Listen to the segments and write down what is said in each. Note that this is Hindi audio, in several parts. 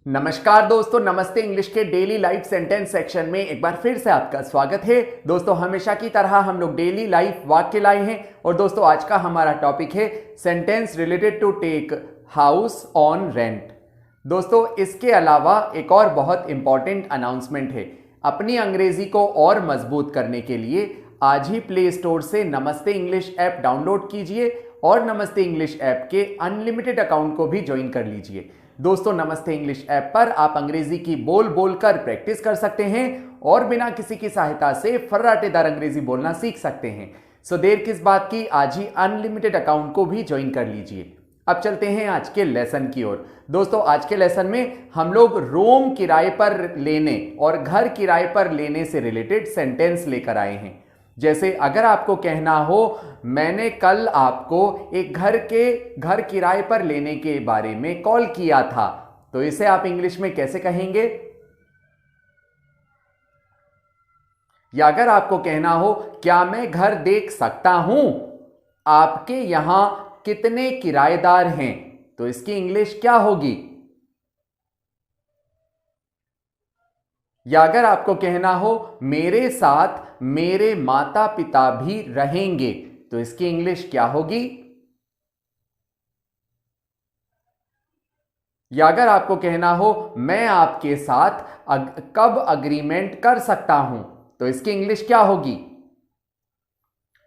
नमस्कार दोस्तों, नमस्ते इंग्लिश के डेली लाइफ सेंटेंस सेक्शन में एक बार फिर से आपका स्वागत है। दोस्तों हमेशा की तरह हम लोग डेली लाइफ वाक्य लाए हैं और दोस्तों आज का हमारा टॉपिक है sentence related to take house on rent. दोस्तों इसके अलावा एक और बहुत इंपॉर्टेंट अनाउंसमेंट है। अपनी अंग्रेजी को और मजबूत करने के लिए आज ही प्ले स्टोर से नमस्ते इंग्लिश ऐप डाउनलोड कीजिए और नमस्ते इंग्लिश ऐप के अनलिमिटेड अकाउंट को भी ज्वाइन कर लीजिए। दोस्तों नमस्ते इंग्लिश ऐप पर आप अंग्रेजी की बोल बोल कर प्रैक्टिस कर सकते हैं और बिना किसी की सहायता से फर्राटेदार अंग्रेजी बोलना सीख सकते हैं। सो देर किस बात की, आज ही अनलिमिटेड अकाउंट को भी ज्वाइन कर लीजिए। अब चलते हैं आज के लेसन की ओर। दोस्तों आज के लेसन में हम लोग रूम किराए पर लेने और घर किराए पर लेने से रिलेटेड सेंटेंस लेकर आए हैं। जैसे अगर आपको कहना हो मैंने कल आपको एक घर किराए पर लेने के बारे में कॉल किया था, तो इसे आप इंग्लिश में कैसे कहेंगे? या अगर आपको कहना हो क्या मैं घर देख सकता हूं, आपके यहां कितने किराएदार हैं, तो इसकी इंग्लिश क्या होगी? या अगर आपको कहना हो मेरे साथ मेरे माता पिता भी रहेंगे, तो इसकी इंग्लिश क्या होगी? या अगर आपको कहना हो मैं आपके साथ कब अग्रीमेंट कर सकता हूं, तो इसकी इंग्लिश क्या होगी?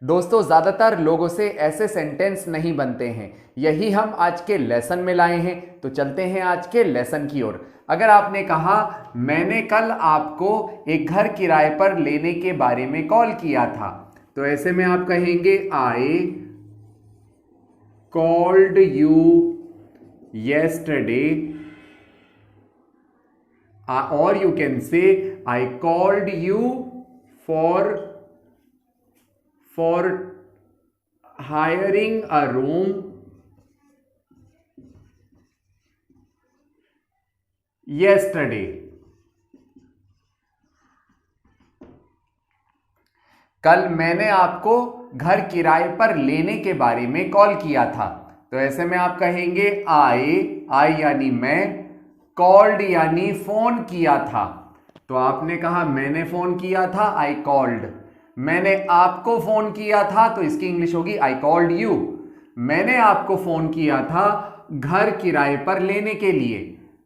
दोस्तों ज्यादातर लोगों से ऐसे सेंटेंस नहीं बनते हैं, यही हम आज के लेसन में लाए हैं। तो चलते हैं आज के लेसन की ओर। अगर आपने कहा मैंने कल आपको एक घर किराए पर लेने के बारे में कॉल किया था, तो ऐसे में आप कहेंगे I called you yesterday, or you can say I called you for hiring a room yesterday. कल मैंने आपको घर किराए पर लेने के बारे में कॉल किया था, तो ऐसे में आप कहेंगे आई यानी मैं, कॉल्ड यानी फोन किया था। तो आपने कहा मैंने फोन किया था, आई कॉल्ड। मैंने आपको फोन किया था, तो इसकी इंग्लिश होगी आई कॉल्ड यू। मैंने आपको फोन किया था घर किराए पर लेने के लिए,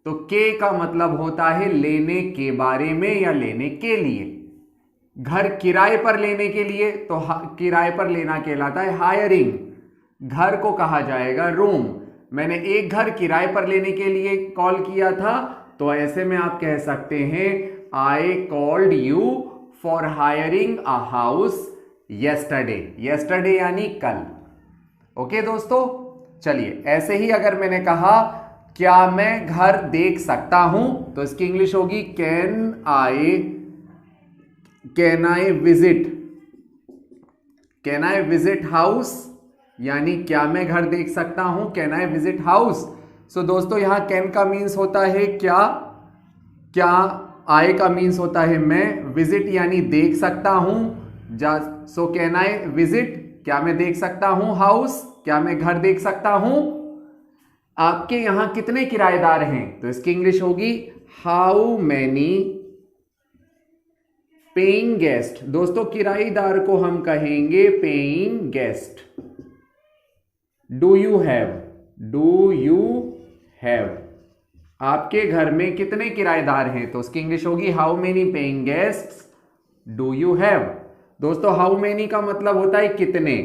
तो के का मतलब होता है लेने के बारे में या लेने के लिए। घर किराए पर लेने के लिए तो किराए पर लेना कहलाता है हायरिंग। घर को कहा जाएगा रूम। मैंने एक घर किराए पर लेने के लिए कॉल किया था, तो ऐसे में आप कह सकते हैं I called you for hiring a house yesterday। yesterday यानी कल। ओके दोस्तों, चलिए ऐसे ही अगर मैंने कहा क्या मैं घर देख सकता हूं, तो इसकी इंग्लिश होगी कैन आई विजिट हाउस, यानी क्या मैं घर देख सकता हूं, कैन आई विजिट हाउस। सो दोस्तों यहां कैन का मीन्स होता है क्या आई का मीन्स होता है मैं, विजिट यानी देख सकता हूं। सो कैन आई विजिट, क्या मैं देख सकता हूं, हाउस क्या मैं घर देख सकता हूं। आपके यहां कितने किराएदार हैं, तो इसकी इंग्लिश होगी हाउ मैनी पेइंग गेस्ट। दोस्तों किराएदार को हम कहेंगे paying guest. Do you have, आपके घर में कितने किराएदार हैं, तो उसकी इंग्लिश होगी how many paying guests do you have. दोस्तों हाउ मेनी का मतलब होता है कितने,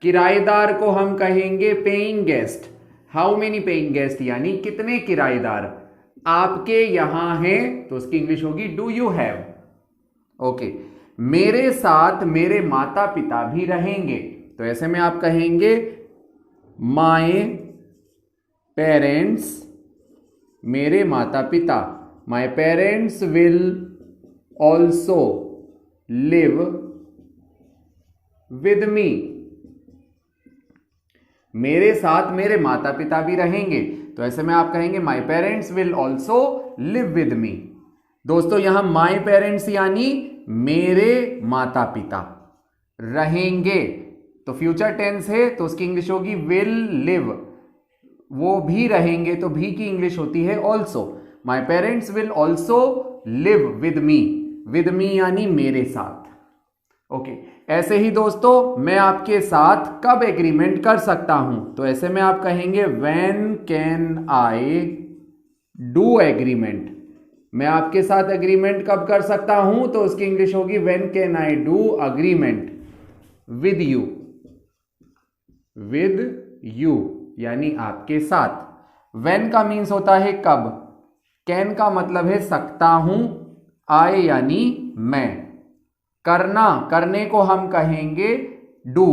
किराएदार को हम कहेंगे paying guest. How many paying guest यानी कितने किराएदार आपके यहां हैं, तो उसकी इंग्लिश होगी डू यू हैव। ओके, मेरे साथ मेरे माता पिता भी रहेंगे, तो ऐसे में आप कहेंगे माय पेरेंट्स, मेरे माता पिता, my parents will also live with me. मेरे साथ मेरे माता पिता भी रहेंगे, तो ऐसे में आप कहेंगे my parents will also live with me. दोस्तों यहां माय पेरेंट्स यानी मेरे माता पिता रहेंगे, तो फ्यूचर टेंस है, तो उसकी इंग्लिश होगी विल लिव। वो भी रहेंगे, तो भी की इंग्लिश होती है also. My parents will also live with me यानी मेरे साथ। ओके ऐसे ही दोस्तों मैं आपके साथ कब एग्रीमेंट कर सकता हूं, तो ऐसे में आप कहेंगे when can I do agreement. मैं आपके साथ एग्रीमेंट कब कर सकता हूं, तो उसकी इंग्लिश होगी when can I do agreement with you यानी आपके साथ। व्हेन का मीन्स होता है कब, कैन का मतलब है सकता हूं, आई यानी मैं, करना करने को हम कहेंगे डू।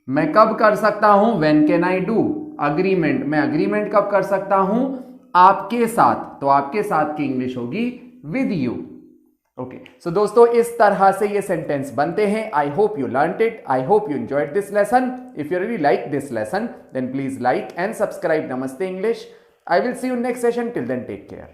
मैं कब कर सकता हूं, when can I do agreement, मैं अग्रीमेंट कब कर सकता हूं, आपके साथ, तो आपके साथ की इंग्लिश होगी विद यू। ओके सो दोस्तों इस तरह से ये सेंटेंस बनते हैं। I hope you learned it, I hope you enjoyed this lesson. If you really like this lesson then please like and subscribe Namaste English. I will see you next session. Till then, take care.